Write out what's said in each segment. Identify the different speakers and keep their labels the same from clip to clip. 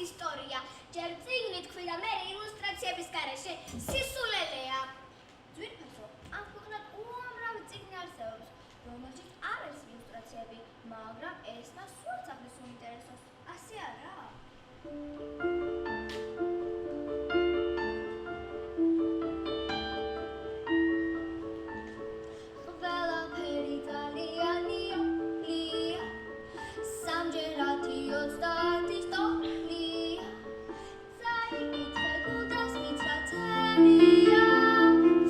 Speaker 1: ისტორია. ჯერ წიგნით ქვია, მერე ილუსტრაციების გარეშე სისულელეა. ძვირფასო, ამ ქვეყნად უამრავი წიგნი არსებობს, რომელშიც არ არის ილუსტრაციები, მაგრამ ეს მას სულ ძახის უინტერესოს. ასე არა? ყველაფერი ძალიანია, სამჯერად 30 ისტორია. წაიკითხე გულდასმით რა წერია,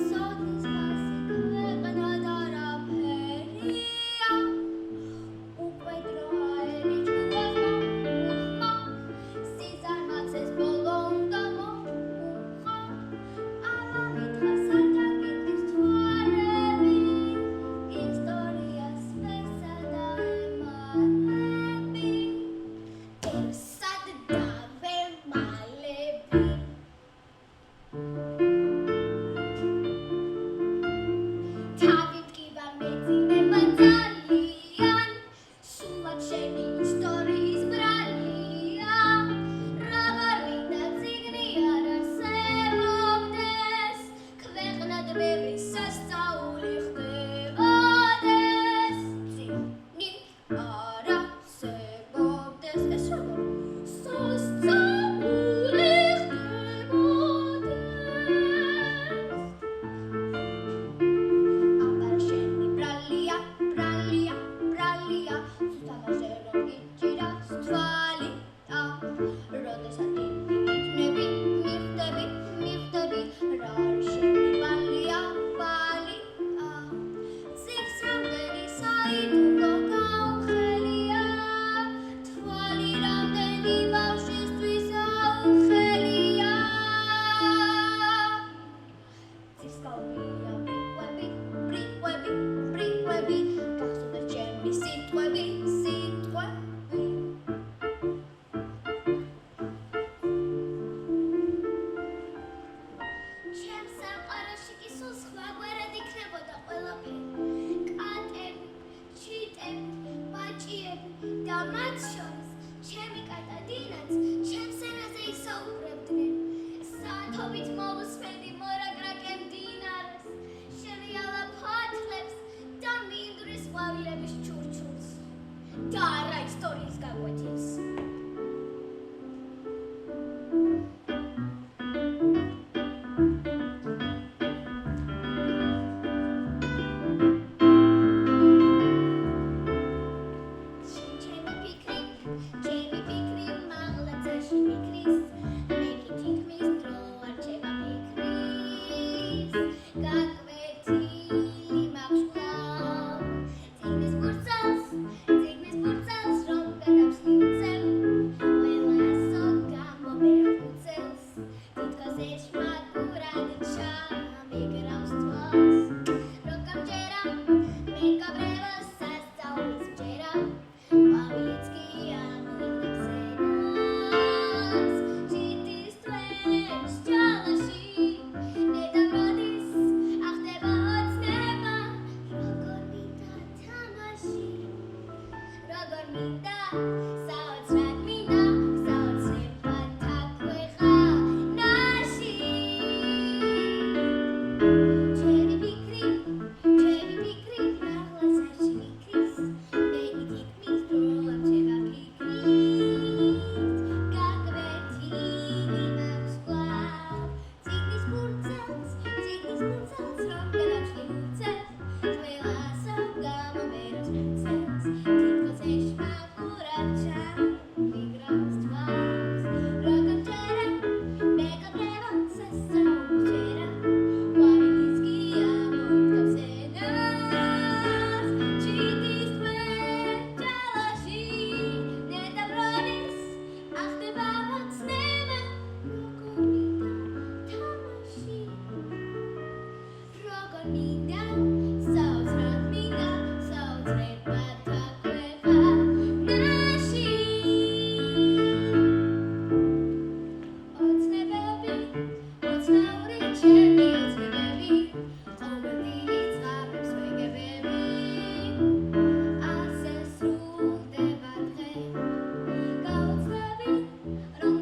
Speaker 1: სოდის მასი ქვეყნა და რაფერია. უკვე დროა ერიჭუას მოუხმო, სიზარმაცეს ბოლო უნდა მოუხო. აბა მითხრა სარდაკითხვის თვალები, ისტორიას ვესა და ემალები. ერთსად დავემალები. თავი მტკივა მეძინება ძალიან, სულაც შენი ისტორიის ბრალია. როგორ მინდა წიგნი არ არსებობდეს, ქვეყნად ბევრი სასწაული ხდებოდეს. წიგნი არ არსებობდეს, ეს როგორ სასწაული ხდებოდეს. აბა შენი ბრალია, ბრალია, ბრალია, სუსტავაზე რომ გიჭირავს თვალია. როდესაც იქნები, მიხდები, მიხდები, რა არის შენი ვალია, ვალია. წიგნს რამდენი საიდუმლო გაუხელია, თვალი რამდენი ბავშვისთვის აუხელია. წიგნს გავმია ბრიყვები, ბრიყვები, ბრიყვები, გახსოვდეს ჩემი სიტყვები, სიტყვები. ჩემს სამყაროში კი სულ სხვაგვარად იქნებოდა ყველაფერი. კატები, ჩიტები, ბაჭიები და მათ შორის ჩემი კატა დინაც ჩემს ენაზე ისაუბრებდნენ. საათობით მოვუსმენდი მორაგრაკე მდინარეს, შევიალა ფოთლებს და მინდვრის ყვავილების ჩურჩულს. და არა ისტორიის გაკვეთილს. ჩემი ფიქრი მაღლაცაში მიქრის, მე კი თითქმის დრო არ რჩება ფიქრის. გაკვეთილი მაქვს კვლავ, წიგნის ბურცელს რომ გადავშლი უცებ. ყველასო გამომერავს უცელს, თითქოს ეშმაკურად ჩამიგრავს თვალს. რო გამჯერა, მე გაბრევა სასწაულის მჯერა, ყვავილიც კი ამოიღებს ენას. ჩიტის თვეში ჯალაში, ნედამროდის ახდება ოცნება. როგორ მინდა თამაში, როგორ მინდა, საოცრად მინდა, საოცრებად აქვეყანაში. ჩემი ფიქრი მაღლაცაში მიქრის, მე კი თითქმის დრო არ რჩება ფიქრის. გაკვეთილი მაქვს კვლავ, წიგნის ბურცელს რომ გადავშლი უცებ. ყველასო გამომერავს უცელს, თითქოს ეშმაკურად ჩამიგრავს თვალს. რო გამჯერა, მე გაბრევა სასწაულის მჯერა, ყვავილიც კი ამოიღებს ენას. ჩიტის თვეში ჯალაში, ნედამროდის ახდება ოცნება. როგორ მინდა თამაში, როგორ მინდა, საოცრად მინდა, საოცრებად აქვეყანაში. ოცნებები, ოცნაური ჩემი ოცნებები, ყოველდღიური წყარებს ვეგებები. ასე სრულდება დღე, გაუცდები რომ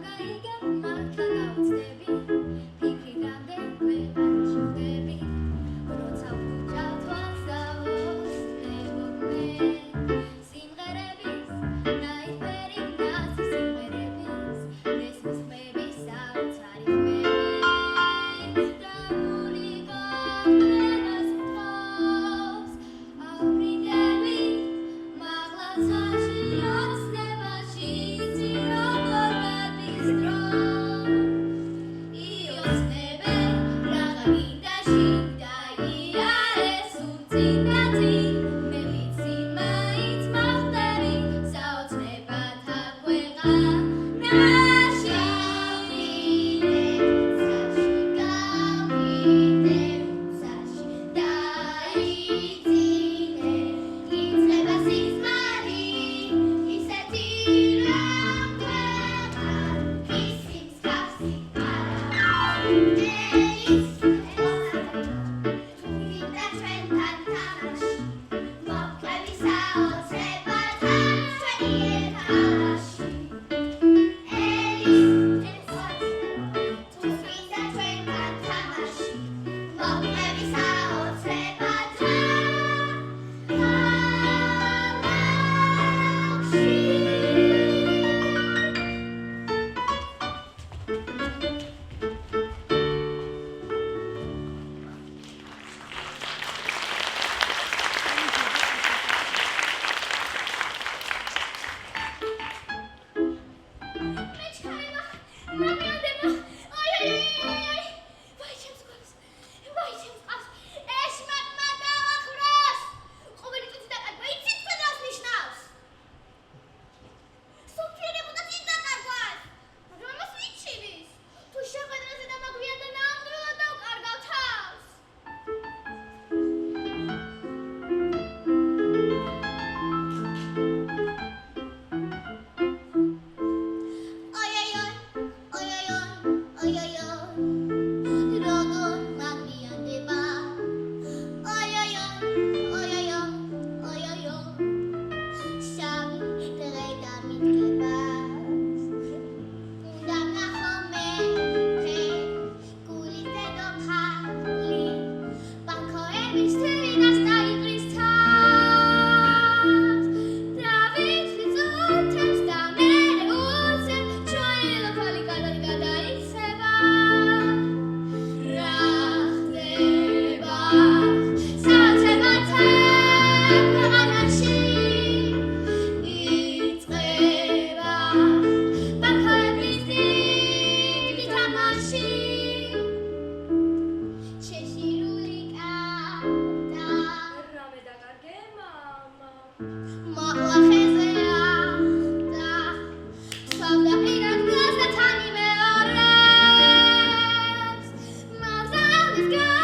Speaker 2: It's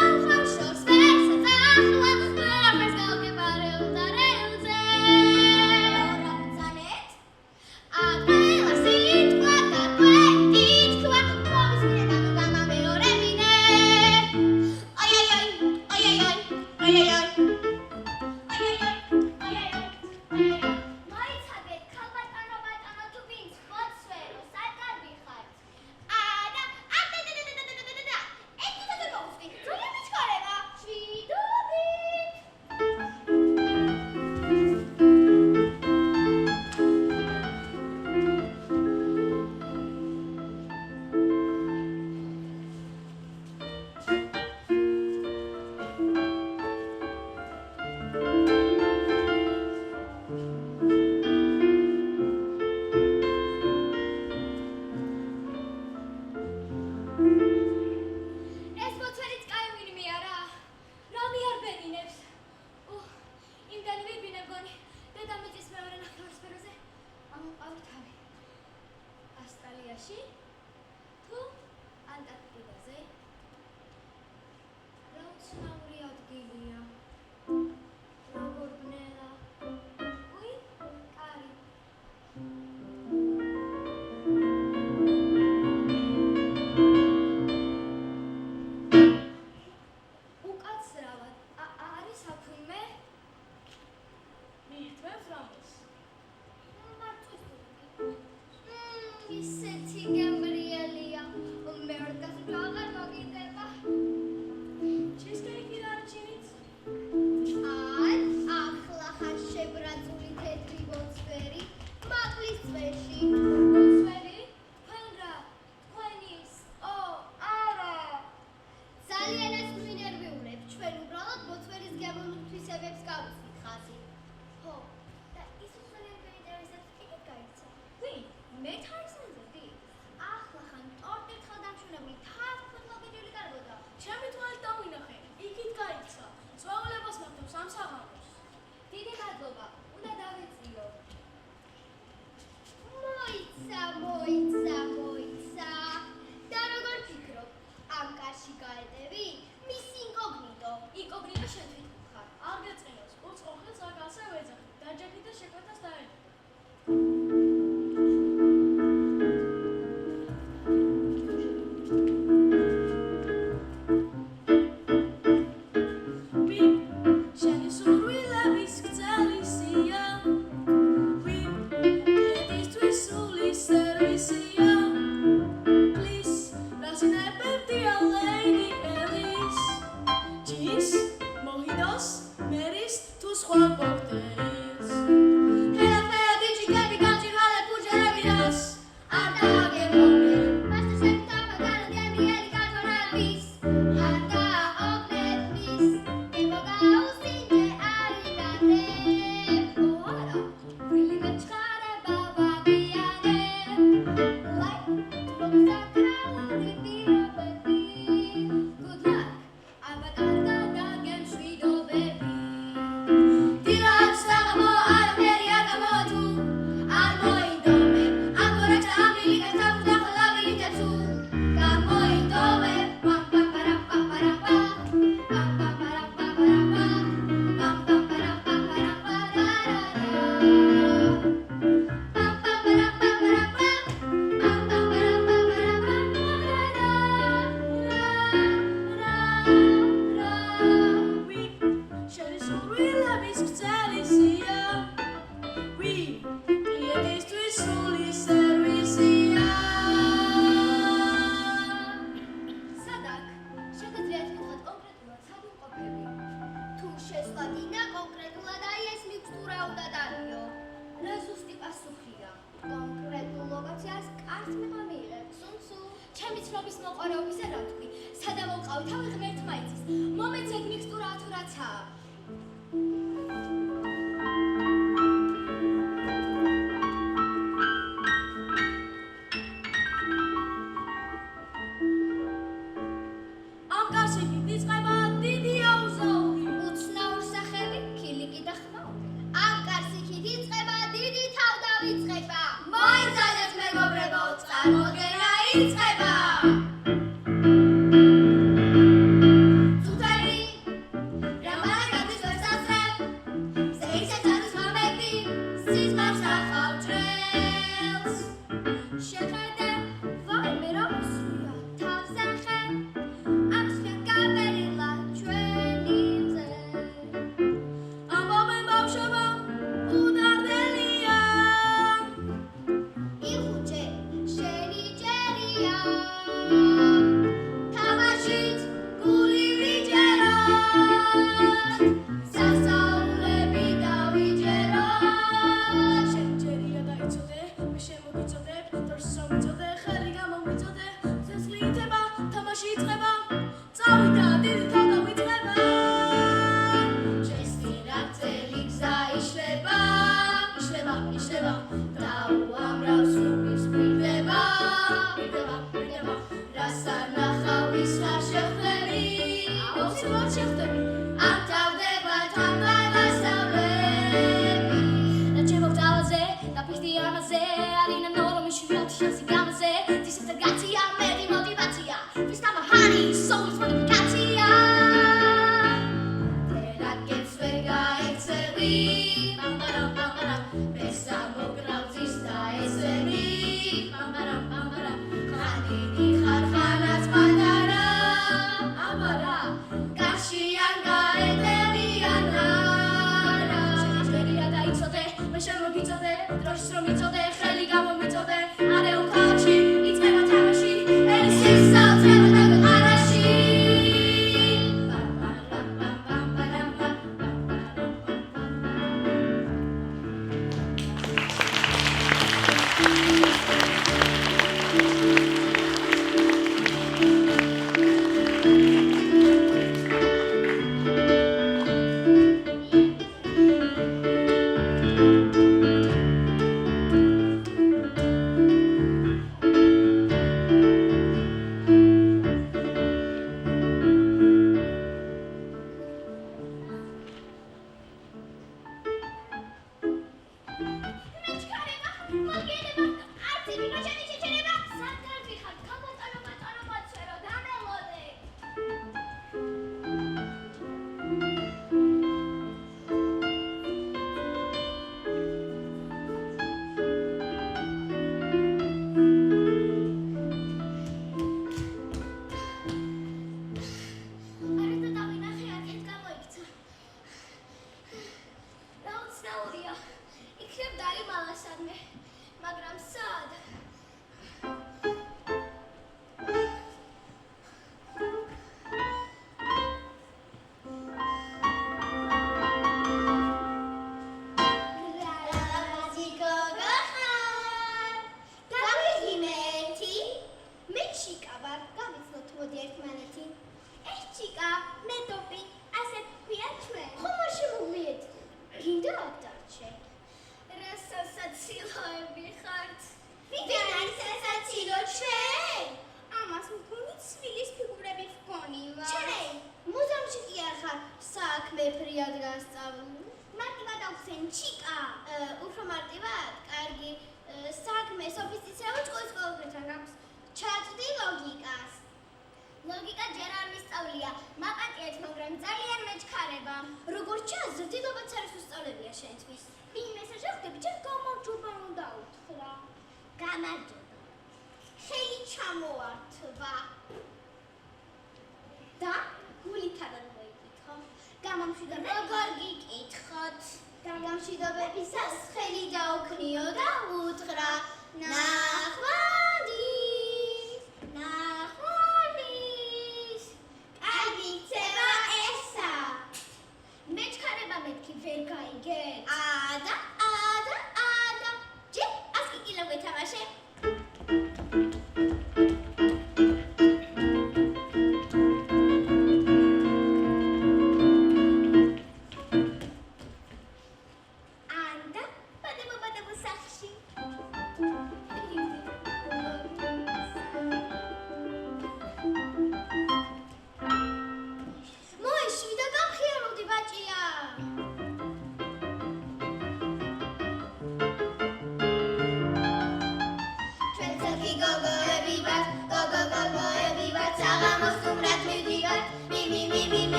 Speaker 2: მოდის რომ იწოდე ხელი გამომიწოდე არეულ ქალაქში იწყება თამაში ელისის საოცრება დაგვეყარაში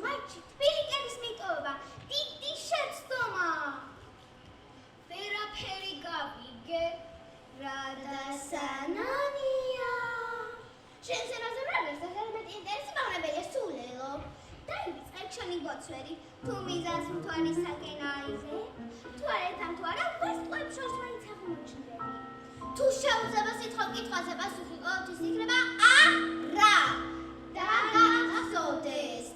Speaker 1: მაჩი თბილი კენის მიტოვება დიდი შეცდომა ვერაფერი გავიგე რა დასანანია შენ სენაზე რაგებს და ხელმეტი ინტერესი მავნებელია სულელო დაივიწყე ჩვენი გოცვერი თუ მიზანს მთვარისაკენ აიღე თუ არეთამ თუ არა ვესტყლებს შორს მაინც აღმოჩნდები თუ შეუძლება სიტყვა მკითხვაზე პასუხი ყოველთვის იქნება არა დაგახსოვდეს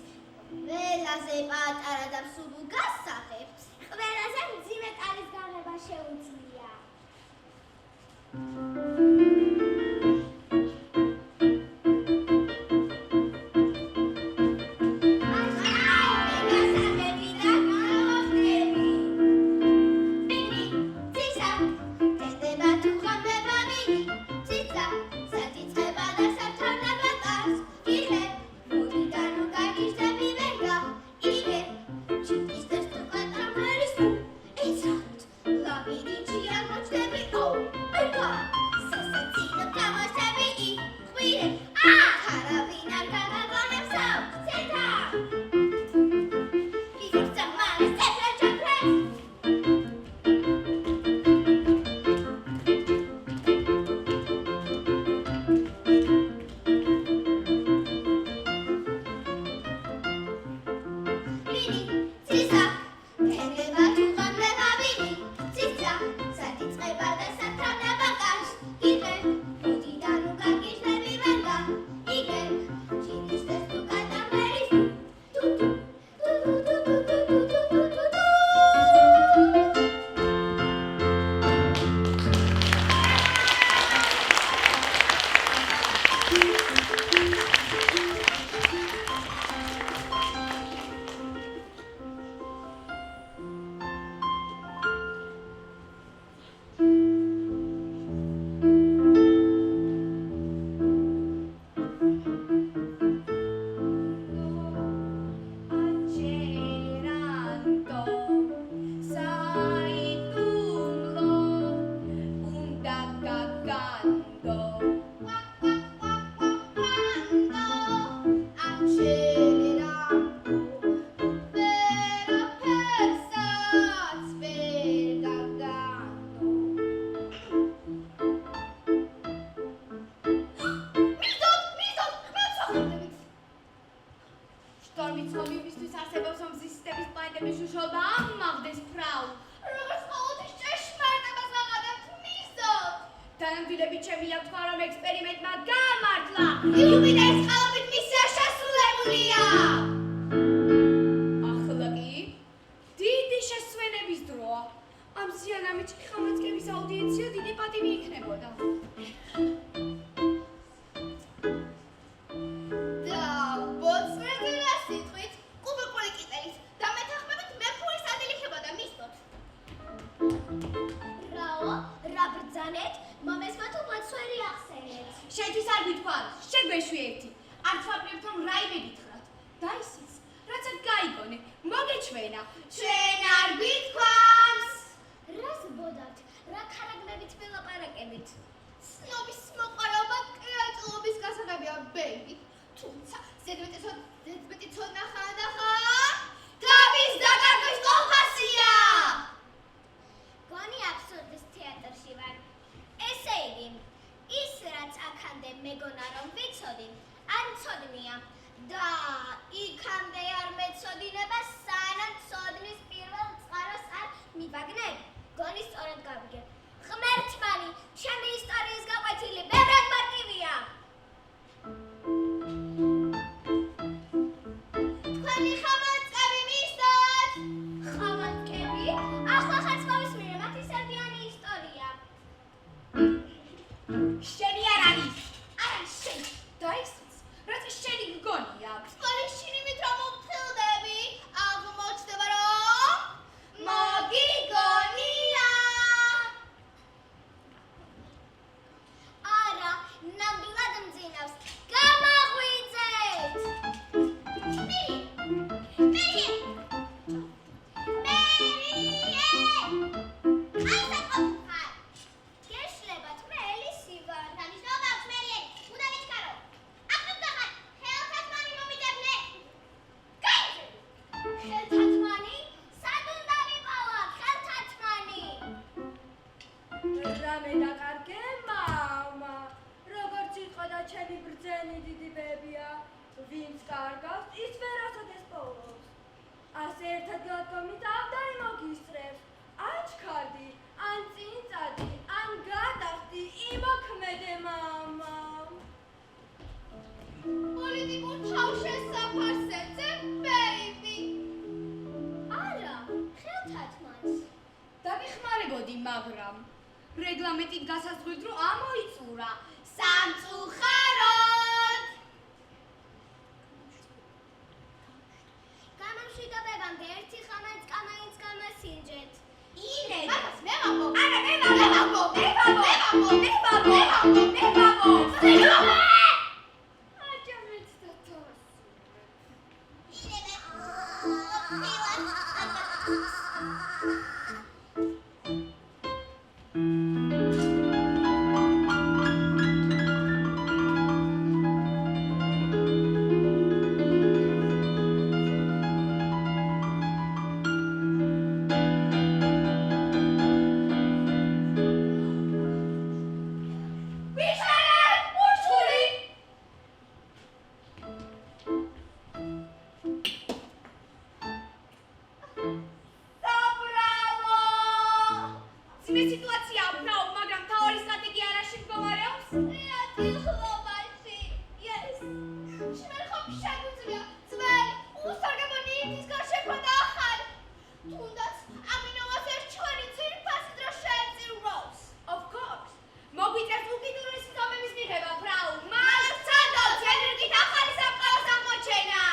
Speaker 1: ყველაზე პატარა და მსუბუქ გასაღებს ყველაზე მძიმე ტანის გაღება შეუძლია
Speaker 3: ნამდვილად
Speaker 2: მაგრამ რეგლამენტით გასაზღვივთ, რომ ამოიწურა სამწუხაროდ.
Speaker 1: გამომშვიდობებამდე ერთი ხამაც კამაინც გამასინჯეთ.
Speaker 2: ინე,
Speaker 1: მაგას მე ვამბობ.
Speaker 2: არა, მე ვამბობ. აჯამეთ და თავს. სიტუაცია ბრაულ, მაგრამ თავი სტრატეგია არაში მდგომარეობს?
Speaker 1: დილხლობაში. Yes. შენ ხომ შეგვიძლია ძველი უსარგებლო ნივთის გარშემო და ახალი. თუნდაც ამინოვას ერთ ჩვენი ძვირფასი დრო შეეწიროს.
Speaker 2: Of course. მოგვიწევთ უკიდურესი ზომების მიღება, ბრაულ.
Speaker 1: მას სანდოც ენერგით ახალი სამყაროს აღმოჩენა.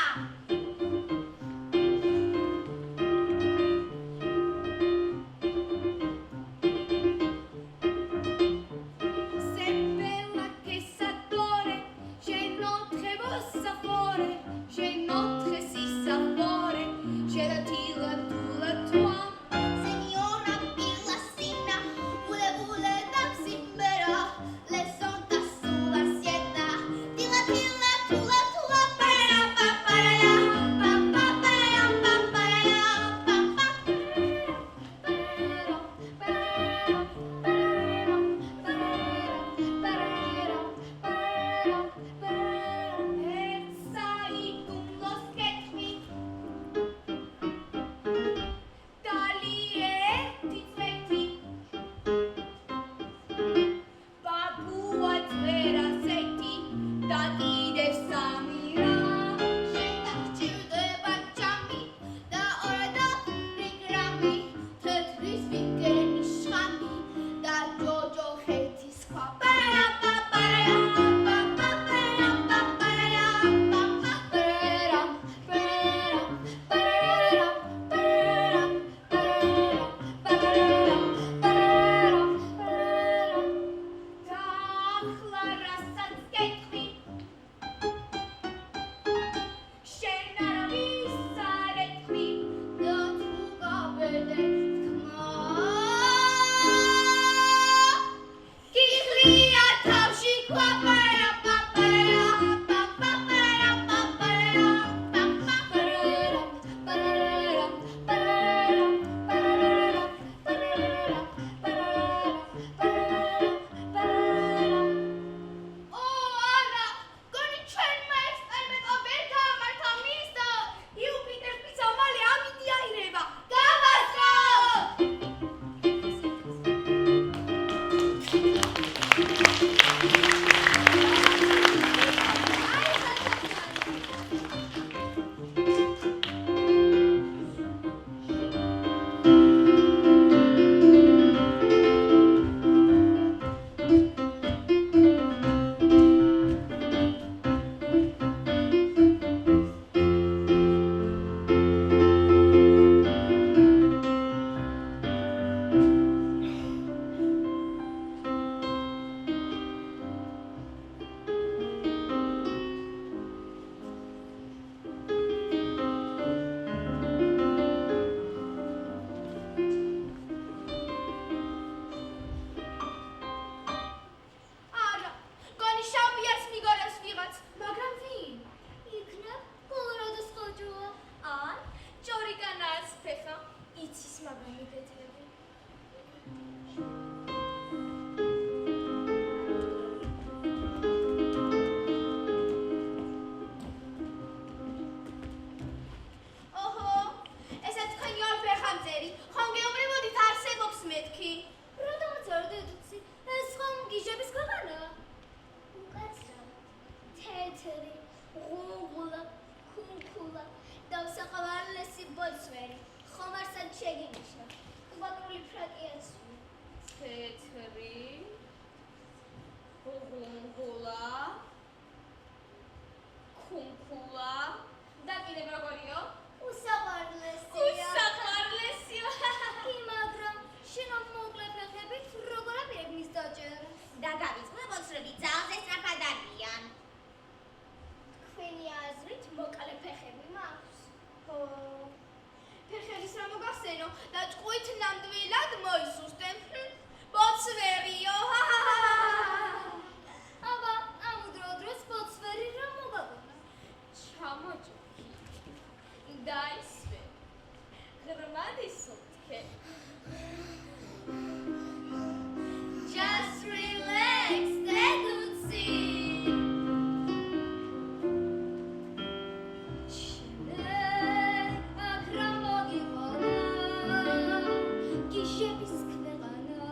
Speaker 2: თეთრი ღუნღულა ქუნქულა და კიდევ როგორიო?
Speaker 1: უსაყვარლესია. კი, მაგრამ შენ მოკლე ფეხებით როგორ აპირებ მის დაჭერას?
Speaker 3: და გავიწყდა მოწრები ძალზე სწრაფად არიან.
Speaker 1: თქვენი აზრით მოკლე ფეხები მაქვს?
Speaker 2: ფეხების რა მოგახსენო და ჭკუით ნამდვილად მოისუსტე. ბოცვერიო.
Speaker 1: აბა, ამ დროდროს ბოცვერი რა მოგაგონა?
Speaker 2: ჩამოჭუქი. დაისვე. ღრმად ისუნთქე.
Speaker 1: Just relax, დედუცი. აქ რა მოგიყვანა? გიშების ქვეყანა.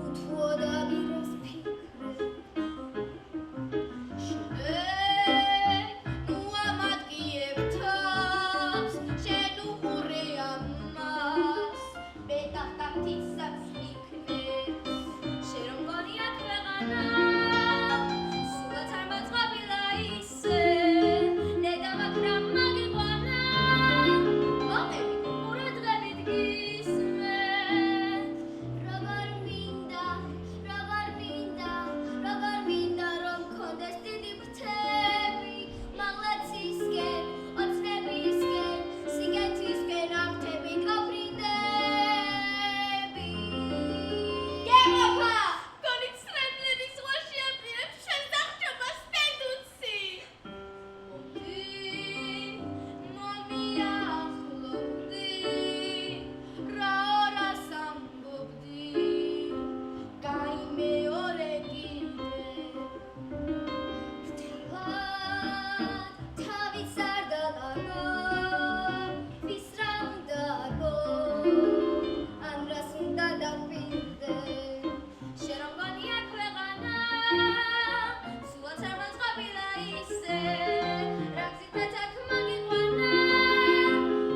Speaker 1: უთუოდ აბირებს ფიქრები.
Speaker 2: ნუ ამატკიებ თავს, შენ უყურე ამას, ბედახტაფთისაც იქნე. შენ რომ გონია ქვეყანა, სულაც არ მოწყობილა ისე, ნედა მაგრამ მაგიყვანა, მომები ყურადღებით გისმე.
Speaker 1: როგორ მინდა რომ მქონდეს დიდი ფრთები, მაღლაცისკენ, ოცნებისკენ, სიგეთისკენ ამთები გაფრინდები.
Speaker 2: გემოფა! გონი ცნებლების ზღვაში აპირებს შენს აღჭობას, დედუცი! მომიახლოვდი, რა ორას ამბობდი, გაიმეორე კიდე.
Speaker 1: თავის არ დაგანო, ვის რა უნდა აგო, ან რას უნდა დაგვინდე.
Speaker 2: შენ რომ გონია ქვეყანა, სულაც არ მოწყობილა ისე, რა გზითაც აქ მაგიყვანა,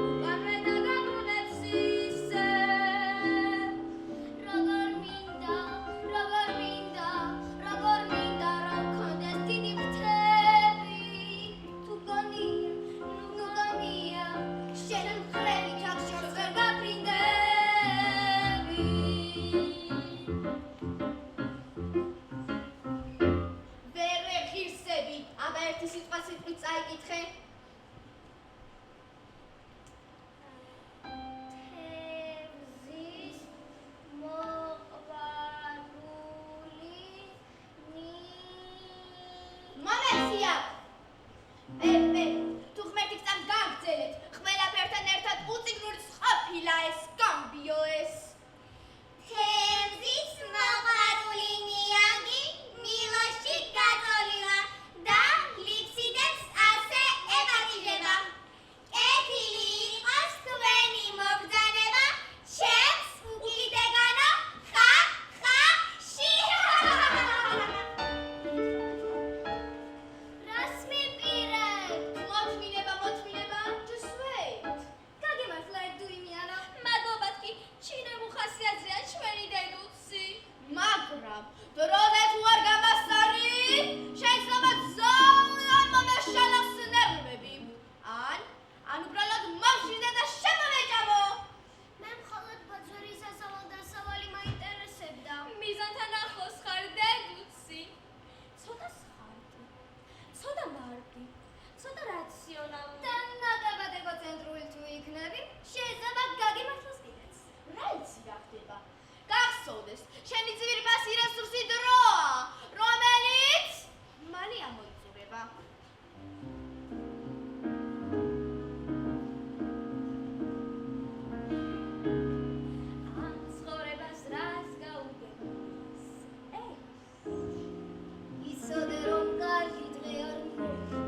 Speaker 2: უკანვე დაგაბრუნებს ისე.
Speaker 1: როგორ მინდა რომ მქონდეს დიდი ფრთები, თუ გონია შენ მხრებით აღშორს ვერ გაფრინდები.
Speaker 2: ვერ ვეღირსები, აბა ერთი სიტყვა სიტყვით წაიკითხე.
Speaker 1: თევზის მოყვარული
Speaker 2: მომეცია! თუ ღმერთი გწამს გააგრძელეთ, ყველაფერთან ერთად უწიგნურიც ყოფილა ეს გამბიო ეს.
Speaker 3: თევზის მოყვარული ნიანგი მილოში გაწოლილა და ლიფსიდებს ასე ემატირება. კეთილი იყოს თქვენი მობრძანება, ჩემს უკიდეგანო ხა-ხა-ში.
Speaker 1: რას მიპირებ?
Speaker 2: მოთმინება, just wait.
Speaker 1: გაგემართლა ერთ დუიმიანო.
Speaker 2: მადლობათ კი, ჩინემ უხასიათზეა ჩვენი დედუცი. მაგრამ დროზე თუ არ გამასწარი, შეიძლება ძალიან მომეშალოს ნერვები. ან უბრალოდ მომშვიდე და შემომეჭამო.
Speaker 1: მე მხოლოდ ბოძვერის ასავალ-დასავალი მაინტერესებდა.
Speaker 2: მიზანთან ახლოს ხარ დედუცი. ცოტა სხარტი, ცოტა მარდი, ცოტა რაციონალური.
Speaker 1: და ნაკლებად ეგოცენტრული თუ იქნები, შეიძლება გაგემართლოს კიდეც.
Speaker 2: რა იცი რა ხდება? გახსოვდეს, შენი ძვირფასი რესურსი დროა, რომელიც მალე ამოიწურება. ამ ცხოვრებას რას გაუგებიის?
Speaker 1: ისოდე რომ კარგი დღე არ მქონდა.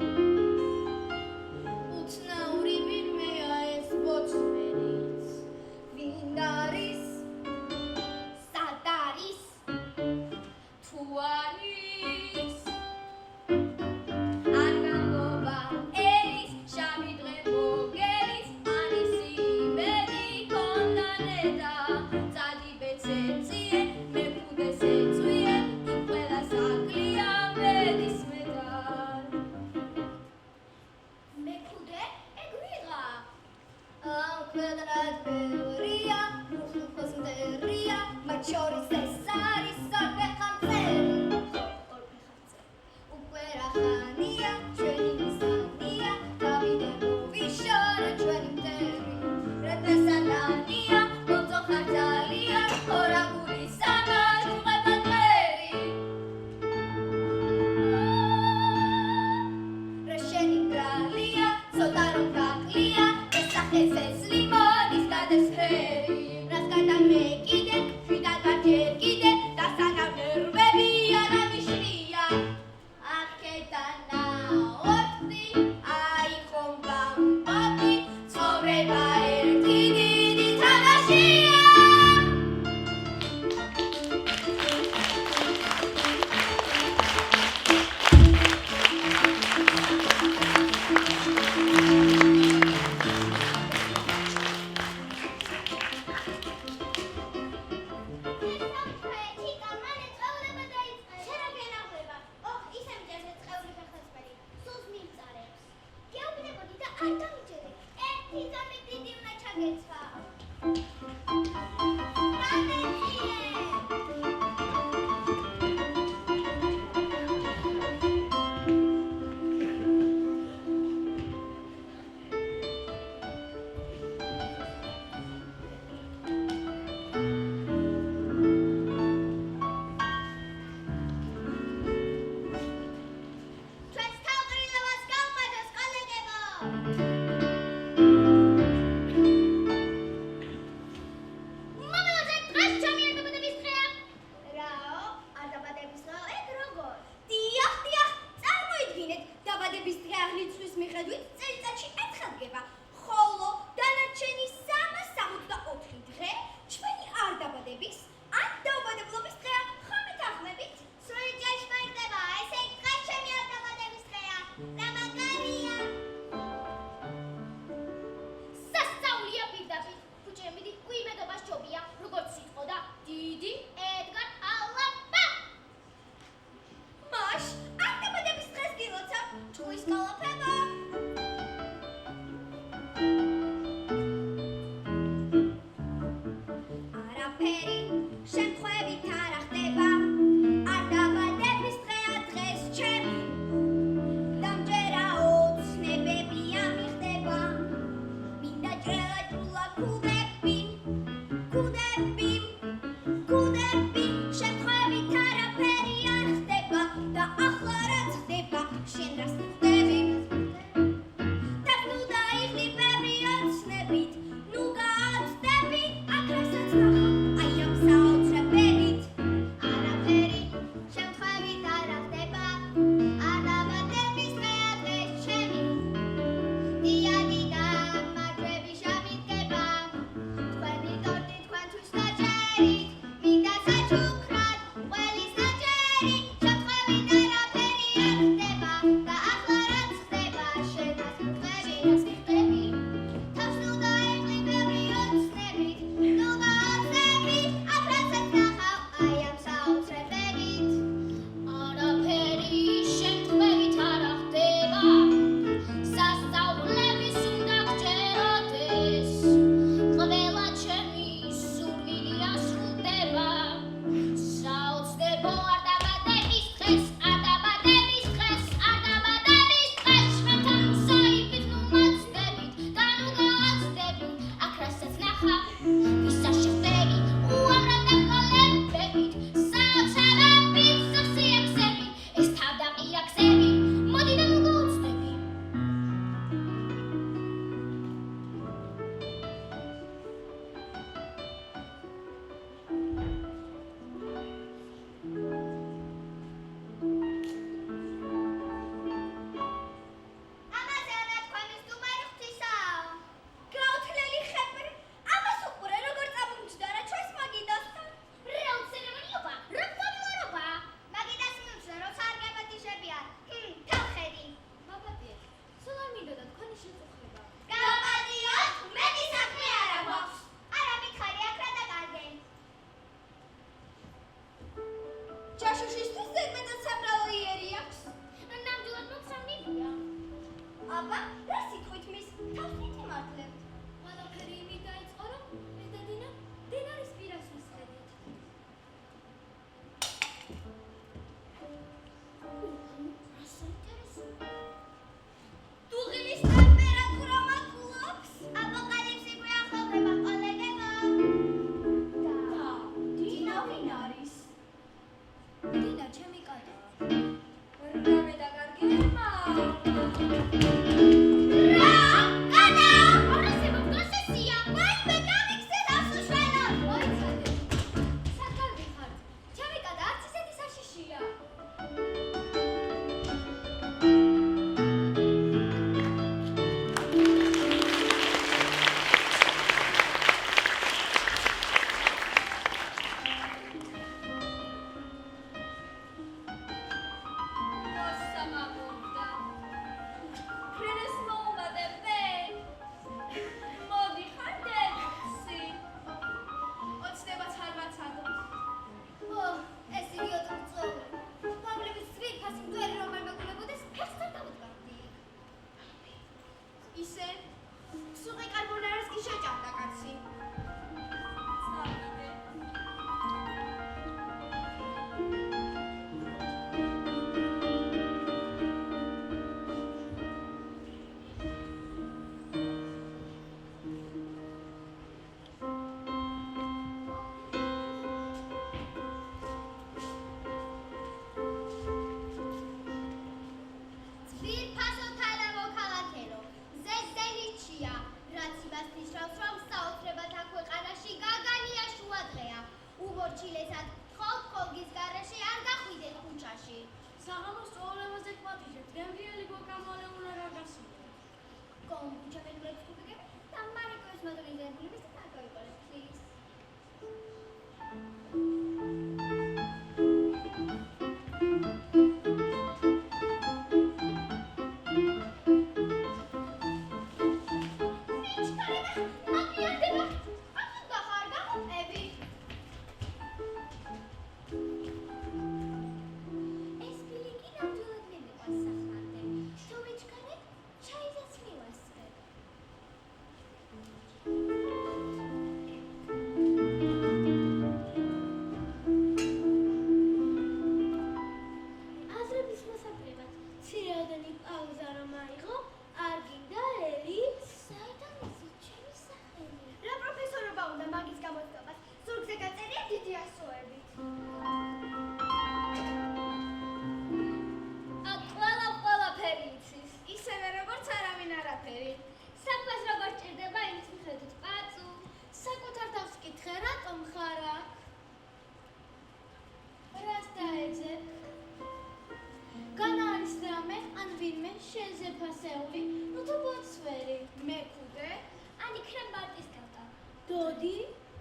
Speaker 2: უცნაური ვინმეა ეს ბოძვერიც.
Speaker 1: ვინ არის?
Speaker 2: სად არის?
Speaker 1: ქვეყნად ბევრია, უხუხოს მტერია, მათ შორის ეს არის ორფეხამწერი. უკვე რა ხანია, ჩვენი მისანია, გავიდე მოვიშორე ჩვენი მტერი. რედმესალანია, მომწო ხარ ძალიან, ორაგულისამა ჯუღება მტერი. რა შენი ბრალია, ცოტა რომ გაკლია, ეს სახეს ეს ლიმონის გადასხერი. რას გადა მე კიდე, შვიდად ვარ ჯერ კიდე, და სანამ ნერვები არა მიშლია. აქედანა ორთი, აი ხომ ვამბობი, ცხოვრება ერთი დიდი თამაშია. ჩვენს თავყრილობას გავყადოს, კოლეგებო! მომელოძე, დღეს ჩემი არდაბადების დღეა. რაო? არდაბადების დღეო? ეგ როგორ? დიახ, წარმოიდგინეთ, დაბადების დღე აღნიშნვის მიხედვით წელიწადში ერთხელ დგება, ხოლო დანარჩენი 364 დღე ჩვენი არდაბადების ან დაუბადებლობის დღეა. ხომ ითანხმებით? სრული ჭეშმარიტება, ესე იგი დღეს ჩემი არდაბადების დღეა. რა მაგარია!
Speaker 2: სასწაულია პირდაპირ. ქუჩემიდი უიმედობას ჯობია, როგორც სიტყოდა დიდი ედგარ ალაბა.
Speaker 1: მაშ არდაბადების დღეს გილოცავ ჭუის კოლოფებო. არაფერი შემთხვევით არ ხდება, არდაბადების დღეა დღეს ჩემი. დამჯერა ოცნებები ამიხდება, მინდა ჭრელა-ჭრულა ქუდები, შემთხვევით არაფერი არ ხდება და ახლა რაც ხდება, შენ რას მივხვდები? თავს ნუ დაიხდი ბევრი ოცნებით, ნუ გააცდები, აქ რასაც ნახავ, აი ამ საოცრებებით. არაფერი შემთხვევით არ ხდება, არდაბადების დღეა დღეს ჩემი. დიადი გამარჯვები შამიდგება, თქვენი ტორტი თქვენთვის დაჭერით, მინდა საჩუქრად ყველის დაჭერი. შემთხვევით არაფერი არ ხდება და ახლა რაც ხდება, შენ რას მივხვდები? თავს ნუ დაიხდი ბევრი ოცნებით, ნუ გააცდები, აქ რასაც ნახავ, აი ამ საოცრებებით.
Speaker 2: არაფერი შემთხვევით არ ხდება, სასწაულების უნდა გჯეროდეს, ყველა ჩემი სურვილი ასრულდება. საოცრებო არდაბადების დღეს, არდაბადების დღეს, არდაბადების დღეს, ჩვენთან საიფით ნუ მაცდებით და ნუ გააცდებით, აქ რასაც ნახავ, ვისაც შეხვდები, უამრავ დაკოლებებით, საოცრებებით, სახსიაქსებით, ეს თავდაყირაქსები, მოდი და ნუ გაუცდები.
Speaker 1: ამაზე არა თქვენი სტუმარი ღვთისაო. გაუთლელი ხეპრი, ამას უყურე როგორ წამომჯდარა ჩვენს მაგიდასთან.
Speaker 2: რა უცერემონიობა, რა ფამილარობა?
Speaker 1: მაგიდას მივსვე, როცა არ გეპატიჟებია. თავხედი.
Speaker 2: მაპატიეთ, სულ არ მინდოდა თქვენი შეწუხება.
Speaker 1: გავაპატიოთ, მეტი საქმე არა გვაქვს. არა მითხარი, აქ რა დაკარგე? ჯაშუშისთვის ზედმეტად სამრავალი იერი აქვს.
Speaker 2: ნამდვილად მოხსნილია.
Speaker 1: აბა, რა სიტყვით მის თავს მითიმართლებთ?
Speaker 2: ყველაფერი
Speaker 1: ისე სუყი კარბონარას კი შეჭამდა კაცი.
Speaker 2: წავიდე.
Speaker 3: ძვირფასოთა და მოქალაქეო, ზეზენიჩია, რაც იმას ნიშნავს, რომ საოცრებათა ქვეყანაში გაგალია შუადღეა. უმორჩილესად ხოლ-ხოლგის გარეშე არ გახვიდეთ ქუჩაში.
Speaker 2: საღამოს წვეულებაზე გვატიჟებთ, გემრიელი გოგამალე უნდა გაგასრულოთ.
Speaker 3: კომბუჩა მედურებს კუბიკები და მარეკოების მოდელიზებული მისით არ გავიყოლეთ, please.
Speaker 2: დოდი?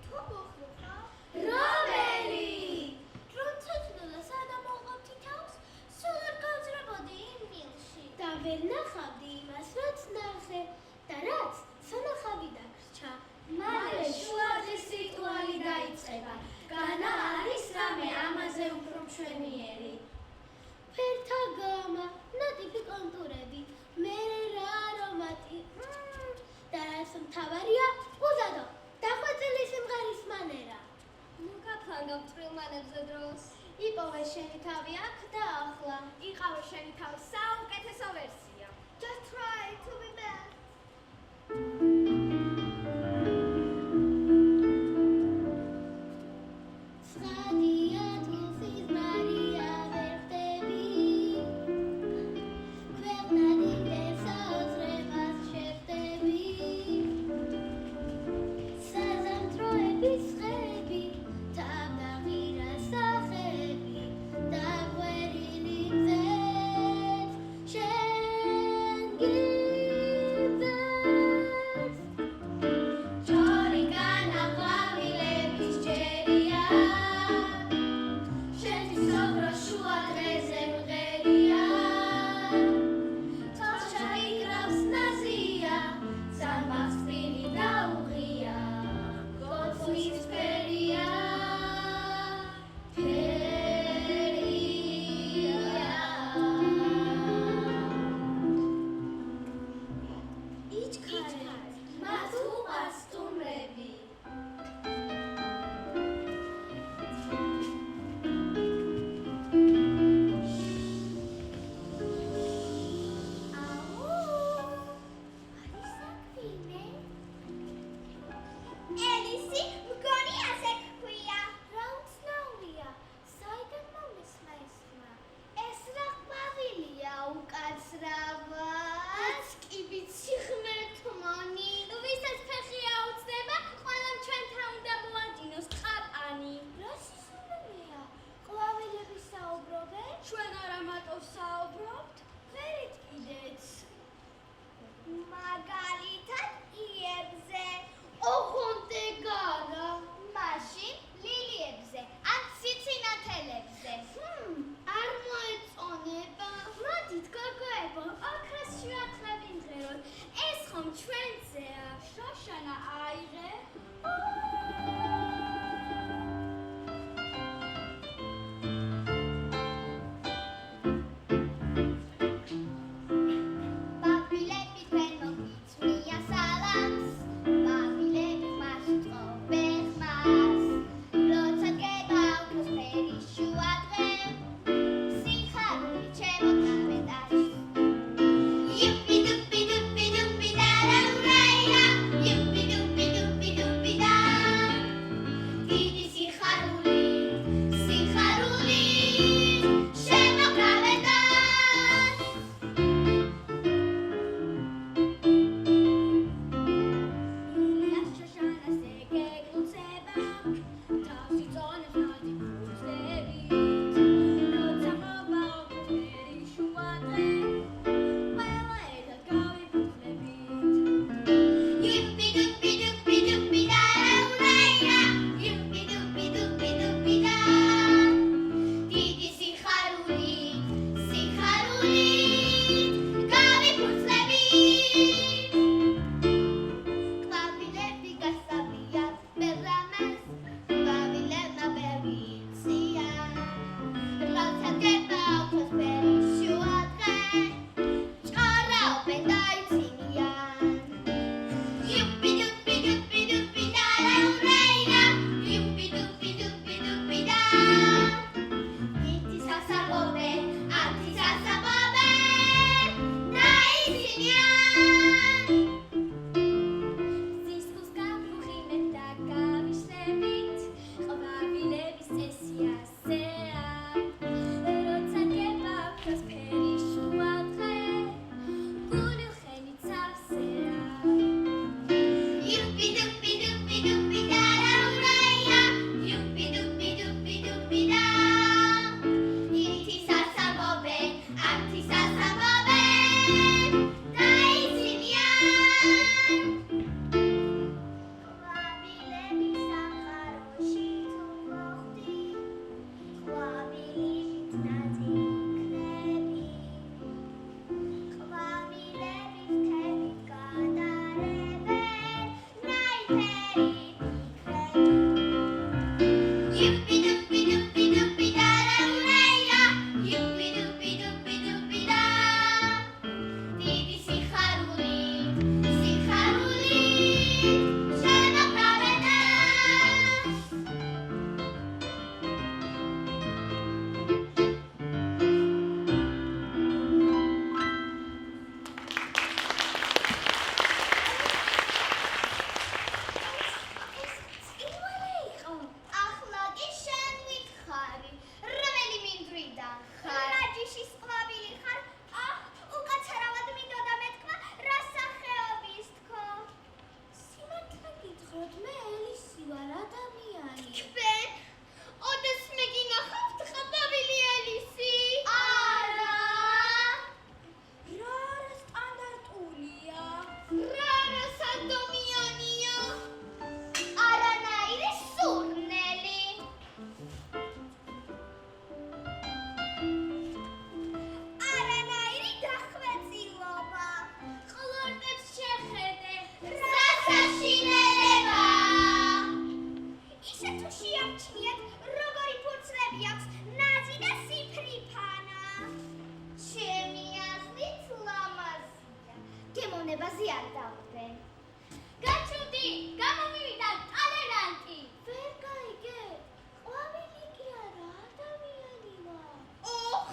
Speaker 3: თუ მოხდა?
Speaker 2: რომელი?
Speaker 3: რომ ცოცხლობა სადამ მოყავთ თავს, სულ არ გავძრებოდი იმ მილში.
Speaker 2: და ვერ ნახავდი იმას, რაც ნახე და რაც სანახავი დაგრჩა. მალე შუადღის რიტუალი დაიწყება. განა არის რამე ამაზე უფრო მშვენიერი. ფერთა გამა, ნატიფი კონტურები, მერე რა არომატი. და რაც მთავარია, უზადო. დახვეწილი სიმღერის მანერა.
Speaker 3: ნუ გაფლანგავ წვრილმანებზე დროს.
Speaker 2: იპოვე შენი თავი აქ და ახლა.
Speaker 1: იყავე შენი თავის საუკეთესო ვერსია.
Speaker 3: Just try to be back.
Speaker 2: ცხადია თულსის მარია ვერ ხდები. ქვეყნად იმდენ საოცრებას შეხვდები. საზამთროების ხეები, თავდაღირა სახეები, დაგვერილი მზეთ, შენ გიძებს. ჯორი განაყვავილების ჯერია, შენთვის ოქრო შუა დღეზე მღერია. თოშა იკრავს ნაზია, სამბახს წილი დაუღია. გოწვის ფერია, იჩქარეთ, მათ უყვარს სტუმრები.
Speaker 3: ელისი, მგონი ასე გქვია. რა უცნაურია, საიდან მომესმა ესმა? ეს რა ყვავილია უკაცრავად?
Speaker 2: კი ვიცი ღმერთმონი.
Speaker 3: ვისაც ფეხი აუწდება, ყველამ ჩვენთან უნდა მოადინოს ყაპანი.
Speaker 2: რა სიზმრია? ყვავილები საუბრობენ?
Speaker 1: ჩვენ არა მარტო საუბრობთ,
Speaker 2: ვერით კიდეც.
Speaker 3: მაგალითად იებზე.
Speaker 2: ოღონდ ეგარა.
Speaker 3: მაშინ ლილიებზე, ან ციცინათელებზე.
Speaker 2: არ მოეწონება.
Speaker 3: მოდით, გოგოებო, ოქროს შუათლები მღეროთ. ეს ხომ ჩვენზეა.
Speaker 2: შოშანა აიღე.
Speaker 3: ბაბილები თქვენ მოგიწვიეთ.
Speaker 1: ამაზე არ დავხვდენ. გაჩვდი, გამომივიდა ტალერანტი.
Speaker 3: ვერ გაიგე. ყვავილი კი არა, ადამიანი ვარ.
Speaker 1: ოხ,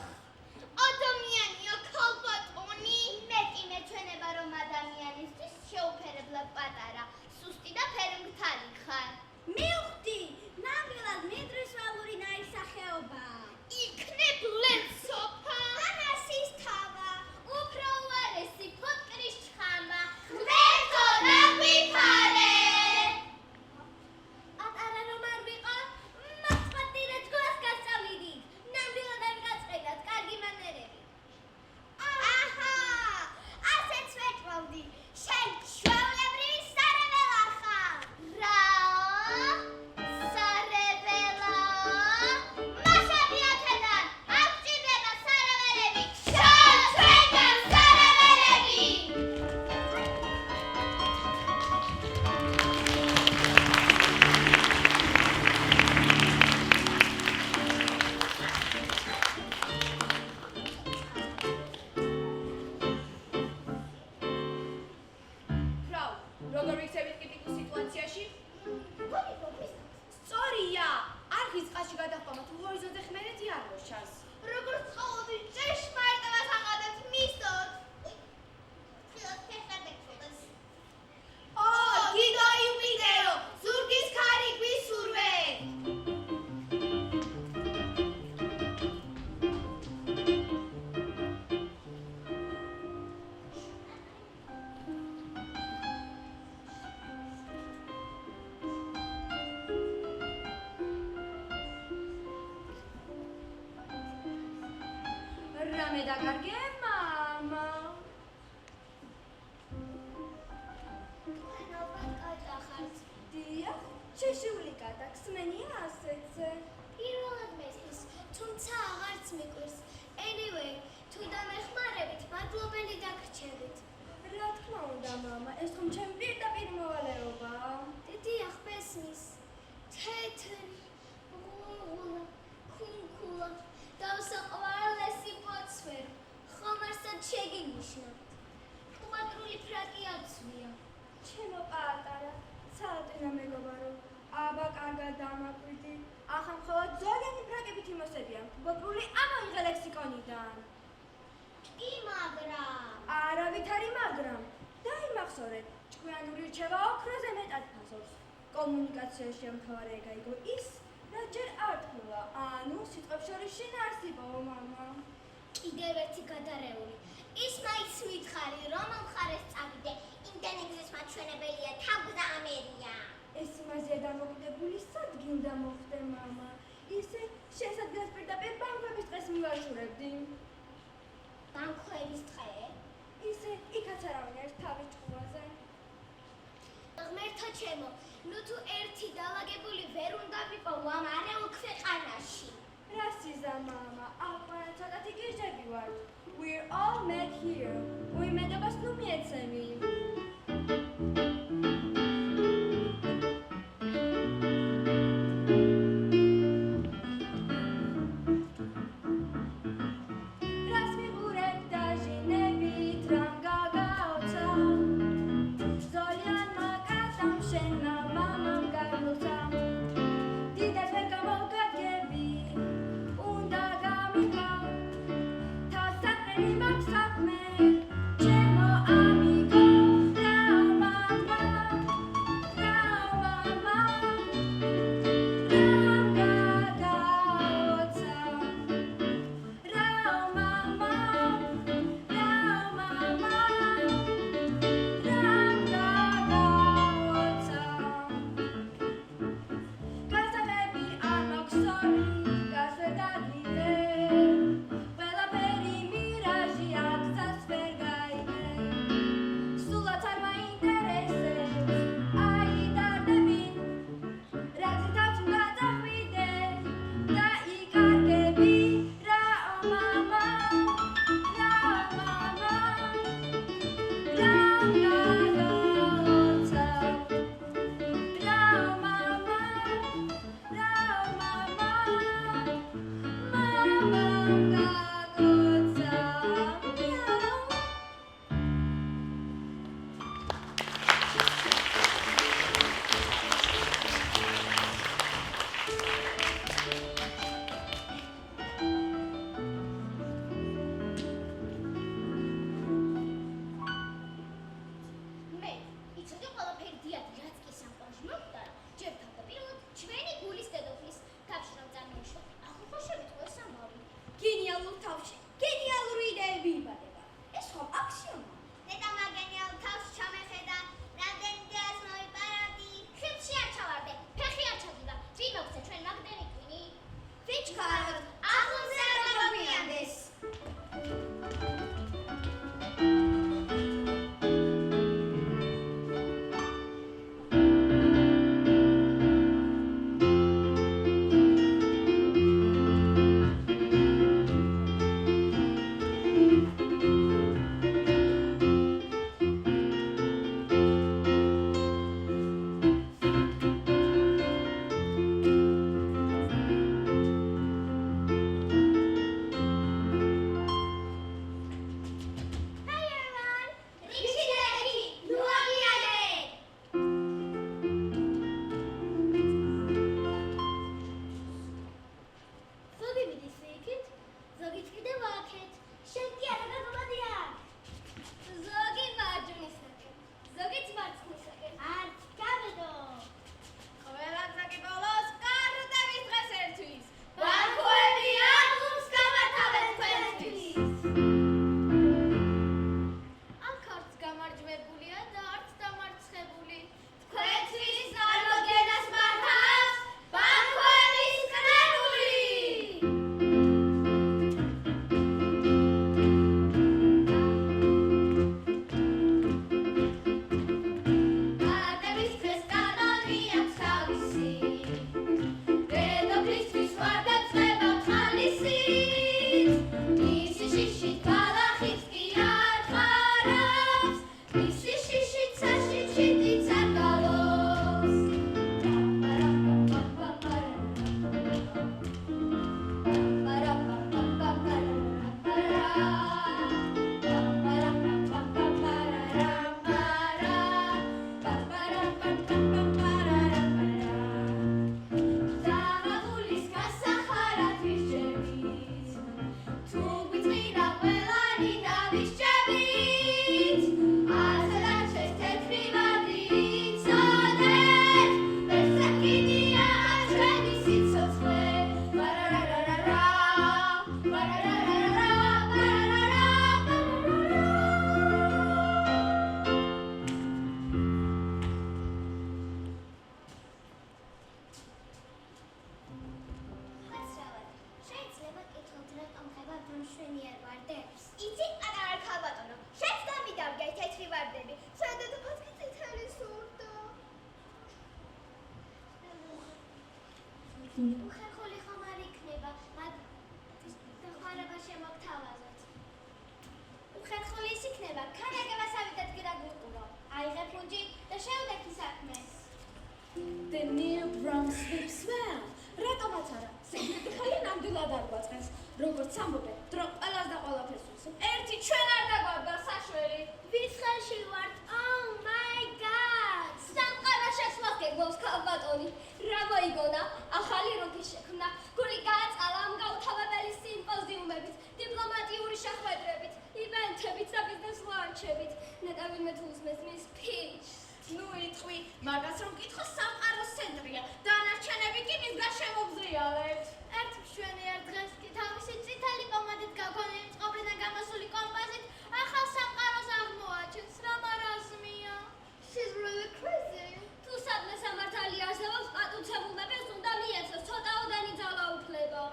Speaker 1: ადამიანია ქალბატონი. მეტი მეჩვენება რომ ადამიანისთვის შეუფერებლად პატარა, სუსტი და ფერმგთალი ხარ.
Speaker 3: მივხვდი, ნამდვილად მინდვრისვალური ნაირსახეობა.
Speaker 1: იქნებ ლენცოფა. ანასის თავა, უფრო უარესი ფუტკრის ჩხამა. ღმერთო დაგვიფარე.
Speaker 3: პატარა რომ არ ვიყო, მაწყვეტილად გვას გასწავლიდით. ნამდვილად არ გაწყენათ, კარგი მანერები.
Speaker 1: აჰა, ასეც ვეტყობდი. შენ ჩვეულებრივი სარეველა ხარ. რა? სარეველაა? მასები აქედან, აქ ჭირდება სარეველები. ჩვენგან სარეველები.
Speaker 2: ფრაუ, როგორ ვიქცევით კრიტიკულ სიტუაციაში?
Speaker 1: გონი
Speaker 2: სწორია, არხის წყალში გადაჰყავთ, ჰორიზონტზე ხმერეთი არ მოჩანს.
Speaker 1: როგორც ყოველთვის ჭეშმარიტებას აღადებთ მისდოთ. ფეხადებს.
Speaker 2: ო, გიდო იუპიტერო, ზურგის ქარი გვისურვე. რამე დაკარგე, მამა?
Speaker 1: ალბათ კატახართ.
Speaker 3: დიახ, შეშული კატა, ქსმენია ასეცე.
Speaker 1: პირველად მესმის, თუმცა აღარც მიკვირს. Anyway, თუ დამეხმარებით, მადლობელი დაგრჩებით.
Speaker 3: რა თქმა უნდა, მამა, ეს ხომ ჩემ პირდაპირ მოვალეობაა.
Speaker 1: დიახ, მესმის. თეთრი, ღუღულა, ქუნქულა, დავსაყვარლესი პოცვერო. ხომ არსად შეგინიშნავთ. ყმაწული ფრაკი აცვია.
Speaker 3: ჩემო პატარა, ცალტინა მეგობარო, აბა კარგად დამაკვირდი. ახლა მხოლოდ ზოგიერთი ფრაკებით იმოსებიან. გოგრული ამოიღე ლექსიკონიდან.
Speaker 1: კი, მაგრამ
Speaker 3: არავით არის მაგრამ. დაიმახსოვრეთ, ჭკვიანური რჩევა ოქროზე მეტად ფასობს. კომუნიკაციაში ამთავარი გაიგო ის, რაც ჯერ არ თქმულა, ანუ სიტყვებს შორის შინაარსებაო, მამა.
Speaker 1: კიდევ ერთი გადარეული. ის მაინც მითხარი, რომ მხარეს წავიდე. ინტერნეტის მაჩვენებელია თავგზამერია.
Speaker 3: ეს იმაზეა დამოკიდებული, სად გინდა მოხდე, მამა. ისე შენ სადგას პირდაპირ ბანკების დღეს მივაშურებდი.
Speaker 1: ბანქვების დღე?
Speaker 3: ისე იქაც არავინ არის თავის ჭკუაზე.
Speaker 1: ღმერთო ჩემო, ნუ თუ ერთი დალაგებული ვერ უნდა ვიყო ამ არეულ ქვეყანაში.
Speaker 3: რა სიზა, მამა, აყვანა ცოტათი გიჟები ვართ. We're all met here. უიმედობას ნუ მიეცემი. რას მიყურებ დაჟინებით, რამ გაგაოცა. ბრძოლიანმა კაცამ შენმა მამამ გაილოცა. დიდად ვერ გამოგადგები, უნდა გამიგო. თავს საყრელი მაქვს საქმე, ჩემო ამიგო.
Speaker 1: იცოდი ყველაფერი დიადი, რაც კი სამყაროში მომხდარა, ჯერ თავდაპირველად ჩვენი გულის დედოფლის თავში რომ წარმოიშვა. ახლა შევიტყვე ეს ამბავი.
Speaker 3: გენიალურ თავში გენიალური იდეები იბადება. ეს ხომ აქსიომაა.
Speaker 1: ნეტა მაგენიალურ თავში ჩამეხედა, რამდენი დიას მოვიპარადი. ხილში არ ჩავარდე, ფეხი არ ჩაგიდა. წინ მოგცე ჩვენ მაგდენი კვინი.
Speaker 3: ვიჩქაროთ,
Speaker 1: ახლომზე არ გაგვიანდეს. უხერხული ხომ არ იქნება, დახმარება შემოგთავაზოთ. უხერხული ის იქნება, ქანაგებასავით ადგირა გულყურო. აიღე ფუნჯი და შეუდექი საქმეს.
Speaker 3: The new Brunswick smell. რატომაც არა, სიგნეთი ხელი ნამდვილად არ გვაწყენს. როგორც ამბობენ, დრო ყველას და ყველაფერს უსვამს. ერთი ჩვენ არ დაგვარდა საშველი.
Speaker 1: ვის ხელში ვართ? Oh my god! სამყარო შეცვლას გეგმავს ქალბატონი. რა მოიგონა? ახალი როკი შექმნა. გული გააწყალა ამ გაუთავებელი სიმპოზიუმებით, დიპლომატიური შეხვედრებით, ივენთებით და ბიზნეს ლანჩებით. ნეტა ვინმე თუ უსმენს მის pitch.
Speaker 3: ნუ იტყვი, მაგას რომ კითხო სამყაროს ცენტრია. დანარჩენები კი მისგან შემოგზრიალებთ.
Speaker 2: ერთ მშვენიერ დღეს კი თავისი წითელი პომადით გაგონილი წყობრიდან გამოსული კომპოზით ახალ სამყაროს აღმოაჩენს. რა მარაზმია.
Speaker 1: She's really crazy.
Speaker 2: თუ სადმე სამართალი არსებობს, პატუცებულ მეფეს უნდა მიეცოს ცოტაოდენი ძალაუფლება.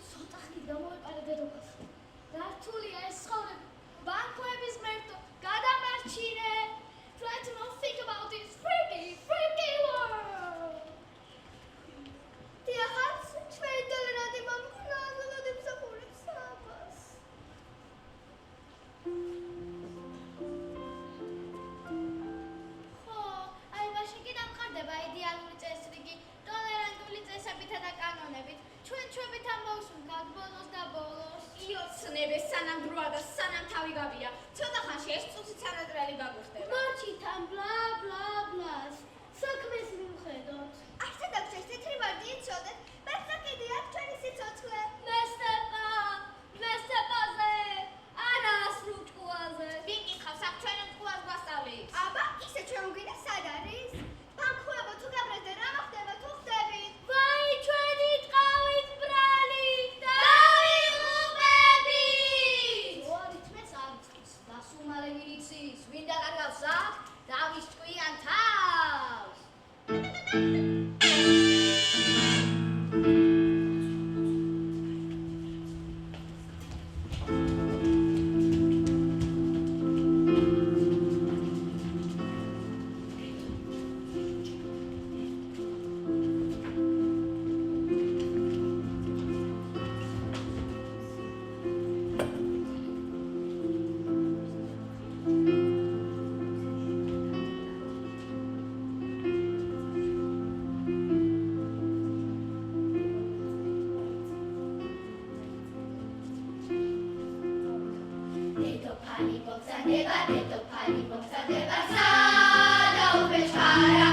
Speaker 2: ცოტა ხნით გამოვიყარე დედოფალს. რთულია ეს ცხოვრება. ბანკოების ღმერთო, გადამარჩინე. Try to not think about this freaky world.
Speaker 1: დიახაც, ჩვენი დოლერადი მომკვნა ազատ ემსახურებს საბას.
Speaker 2: ხო, აი მაშინ კი დამყარდება იდეალური წესრიგი, ტოლერანტული წესებითა და კანონებით. ჩვენებით ამბავსვენ გაგბოლოს და ბოლოს.
Speaker 3: იოცნებე სანამ დროა და სანამ თავი გაბია. ცოტა ხანში ეს წუთიც არატრალი გაგვიხდება.
Speaker 2: მოჩითან ბლა ბლა ბლას. საქმეს მივხედოთ.
Speaker 1: არსად აქვს ეს თეთრი ვარდი იცოდეთ? მართლა კიდე აქვს ჩვენი სიცოცხლე.
Speaker 2: მესტეპა,
Speaker 1: მოგზადება დედოფალი მოგზადება სადაუფლეშარა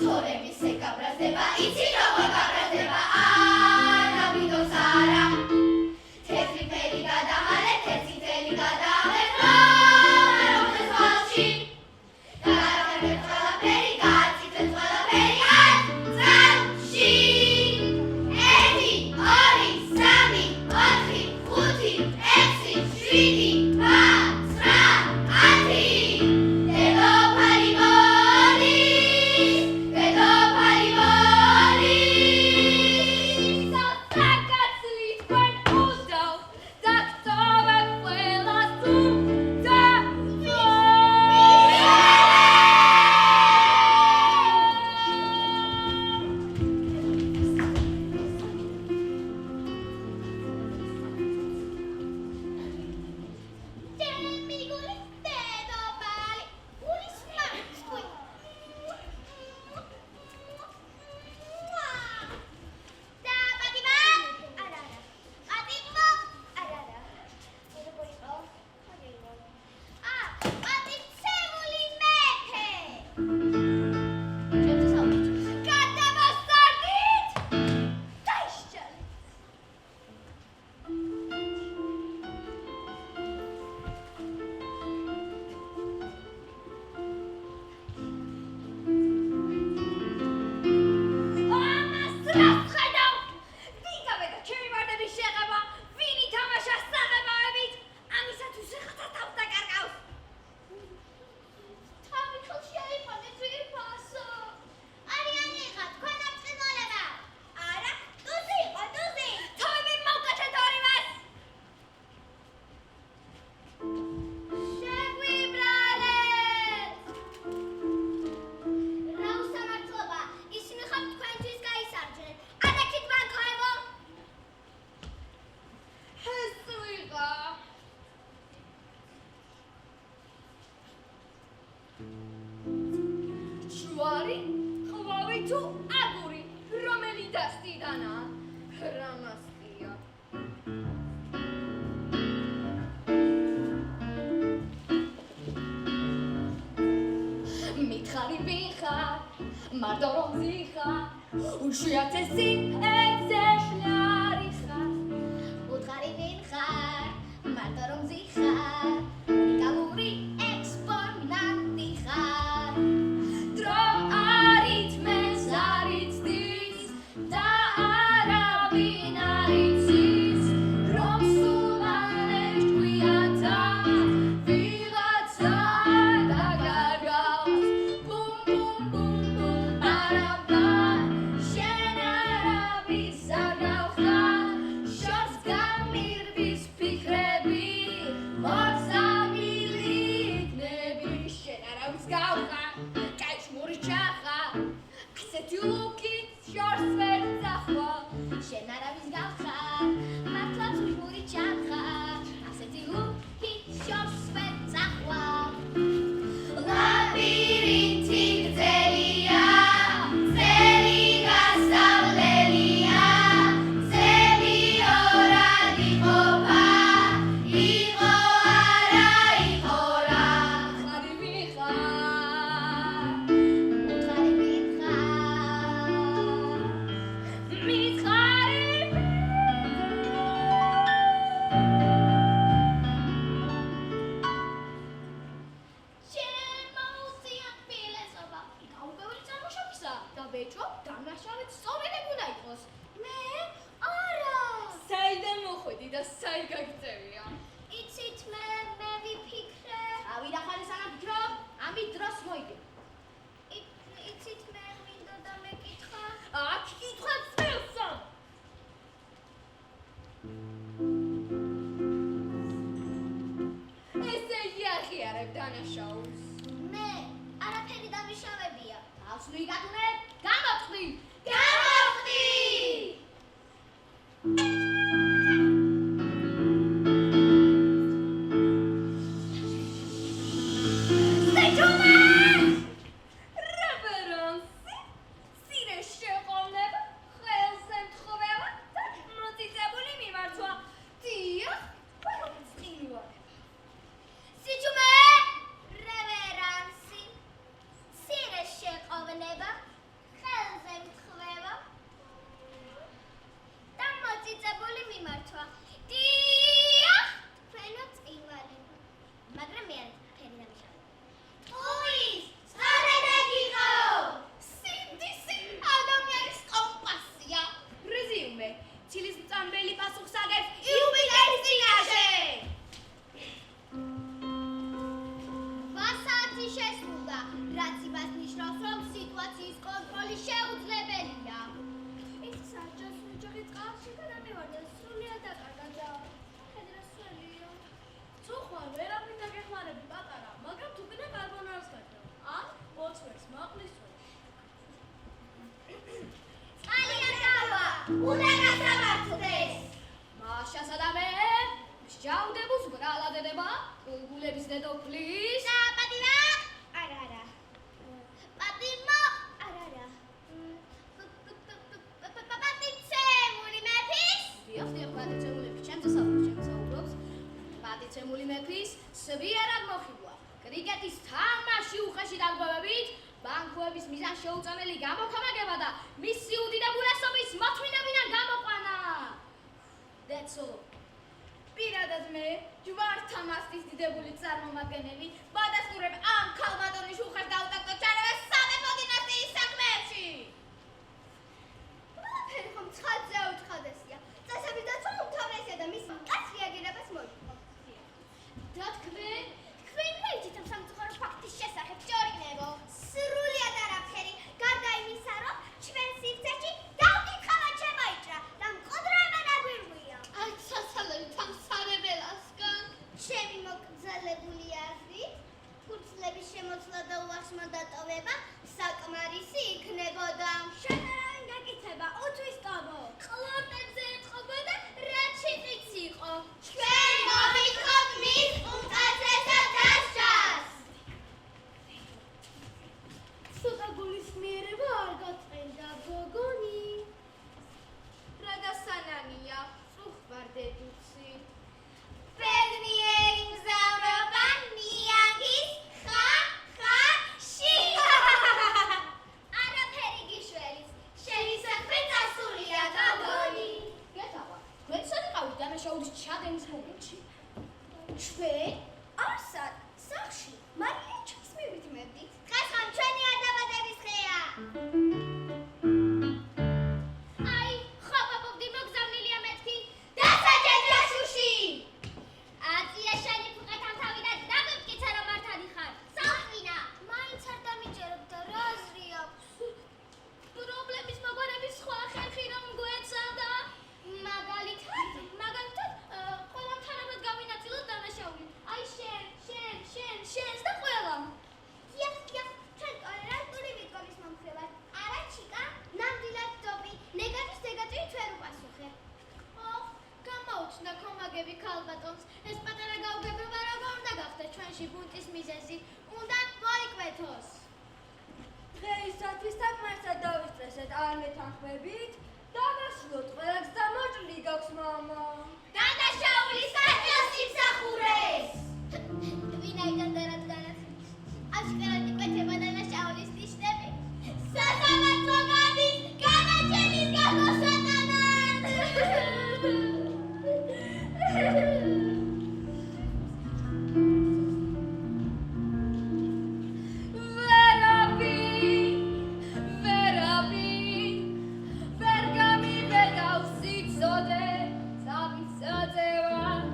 Speaker 1: თორემის ეკაბრაზდება იცი როგორ გაბრაზდება არავითოს არა თეთრი ფერი გადამალე თეთრი თელი გადამალე რომლის ხალხში გადაგებთ ყველაფერი გაცითეთ ყველაფერი ან წამში 1 2 3 4 5 6 7
Speaker 2: ჟაუდებულს ბრალადდება, გულგულების დედოფლის.
Speaker 1: და პატივა? არა. პატიმო? არა. პატიცემული მეფის?
Speaker 2: დიახ, პატიცემული მეფის, ჩემს საუბრობს. პატიცემული მეფის სვიერად მოხიბლა. კრიკეტის თამაში უხეში დარღვევებით, ბანკოების მიზან შეუწამელი გამოქამაგება და მისი უდიდებულესობის მოთმინებიდან გამოყვანა. That's all.
Speaker 3: პირადად მე ჯვართა მასტის დიდებული წარმომადგენელი ბადასტურებ ამ ქალბატონის უხეშ დაუტაკდო ჩარევას სამეფო დინასტიის საქმეებში.
Speaker 1: ყველაფერი ხომ ცხადზე აუცხადესია. წესები და თუ უმთავრესია და მის მკაცრ რეაგირებას მოითხოვ.
Speaker 2: და თქვენ
Speaker 1: რა იცით ამ სამწუხარო ფაქტის შესახებ, ჯორინებო? სრულიად არაფერი, გარდა იმისა, რომ ჩვენ სივრცეში დავკითხავად შემოიჭრა და მყოდროება ნაგვირგვია.
Speaker 2: აი სასალელი თამსარებელასგან.
Speaker 1: ჩემი მოკრძალებული აზრით, ფურცლების შემოცლა და უახშმა დატოვება საკმარისი იქნებოდა.
Speaker 3: შენ არავინ გაკითხება, უთვის ტაბო.
Speaker 2: ყლორტებზე ეთყობა და რაც შეწიც იყო.
Speaker 1: ჩვენ მოვითხოვთ მის უმკაცრესად დასჯას.
Speaker 2: ცოტა გულისმიერება არ გაწყენდა გოგონი.
Speaker 3: რა დასანანია, წუხბარდედუცი.
Speaker 1: ბედნიერი მგზავრობა ნიანგის ხარში. არაფერი გიშველის, შენი საქმე წასულია გოგონი.
Speaker 2: გეტავა, თქვენ სადიყავით დანაშაულის ჩადენის მომენტში?
Speaker 1: ჩვენ არსად სახში მარია ჩვენს მივიდმებდით. დღეს ხან ჩვენი ადაბადების დღეა.
Speaker 2: აი, ხაპაპობდი მოგზავნილია მეთქი.
Speaker 1: დასაჯეთ ჯაშუში.
Speaker 2: აწიაშანი ფუყეთან თავი და დამემტკიცა რომ არ თადიხარ.
Speaker 1: საყვინა, მაინც არ დამიჯერებდა, რა აზრი აქვს?
Speaker 2: პრობლემის მოგონების სხვა ხერხი რომ გვეცადა. მაგალითად, ყველამ თანაბად გავინაწილოთ დანაშაული. აი შენს და ყველამ.
Speaker 1: დიახ, ჩვენ ტოლერანტული ვიდგომის მომხრევართ. არა ჩიკა, ნამდვილად დობი, ნეგატივის დეგატივი ჩვენ უპასუხებ.
Speaker 2: ოხ, გამოუჩნდა ქომაგები ქალბატონს. ეს პატარა გაუგებრობა როგორ უნდა გახდეს ჩვენში ბუნტის მიზეზი? უნდა მოიკვეთოს.
Speaker 3: დღეისათვის საკმარისად დავისწრესეთ არ მეთანხმებით. დავასრულოთ ყველა გზა მოჭრილი გაქვს მამა.
Speaker 1: დანაშაულის სახელს იმსახურეს. ვინაიდან და რადგანაც აშკარად იკვეთება დანაშაულის ნიშნები, სასამართლო გადის განაჩენის გამოსატანად.
Speaker 3: ვერ გამიბედავს სიცოდე, სამისაწევას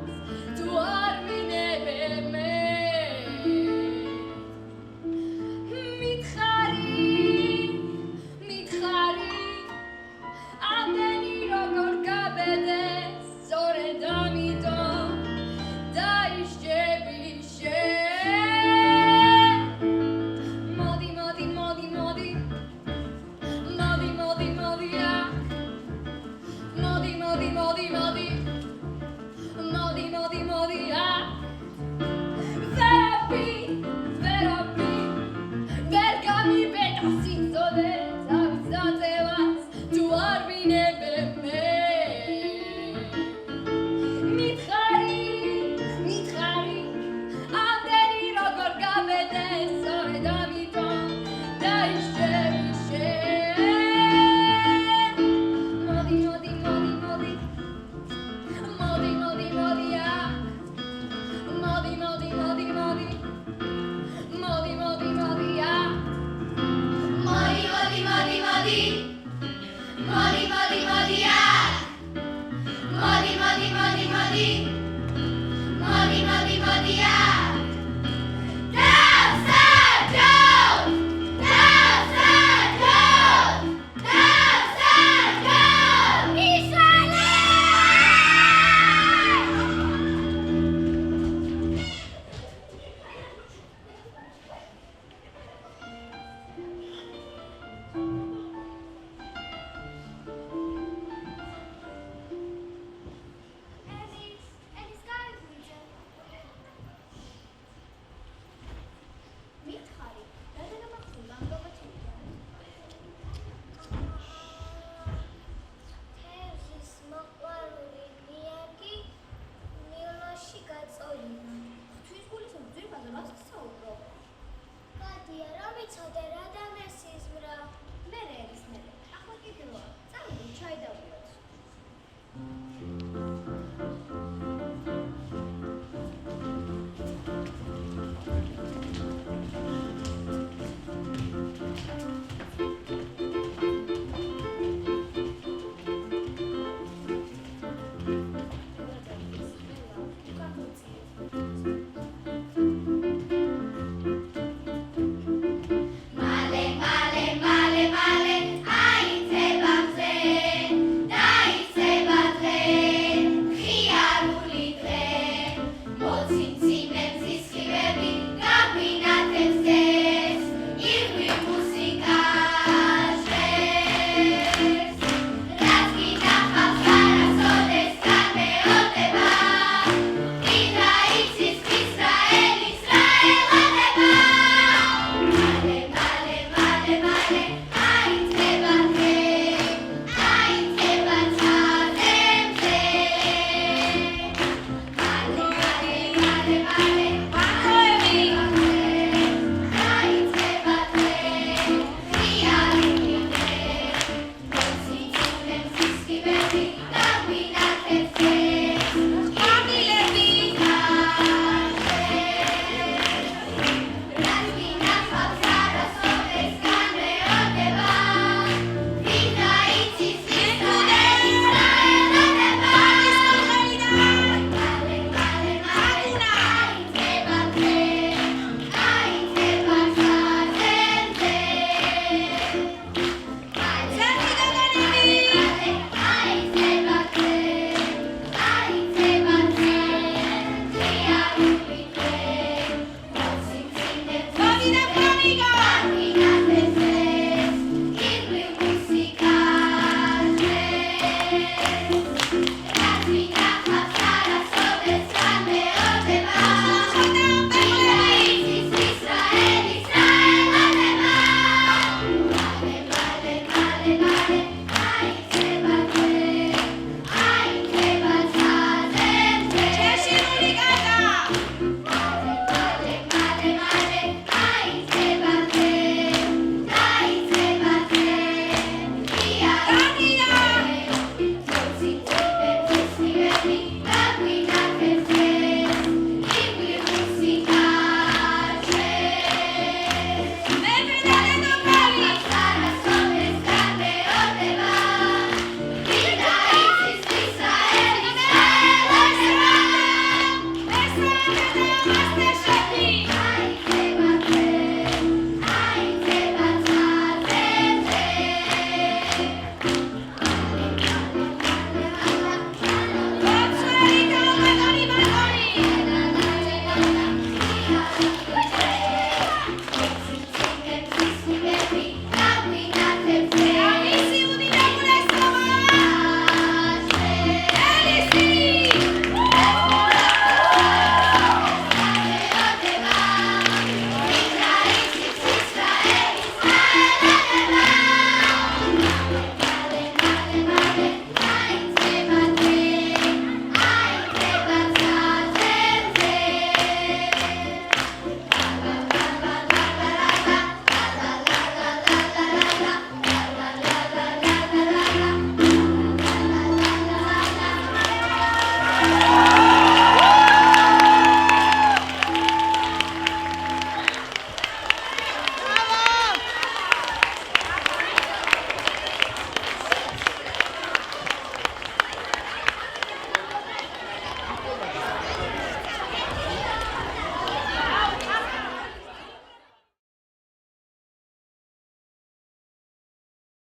Speaker 3: თუ არ მინებე მე. მითხარი, ამდენი როგორ გაბედეს, სწორედ ამიტომ დაიშჯები შენ. მოდი ვერ გამიბედავს სიცოდე, სამისაწევას თუ არ მინებე მე. მითხარი, ამდენი როგორ გაბედეს, სწორედ ამიტომ დაიშჯები შენ. მოდი
Speaker 1: Modi,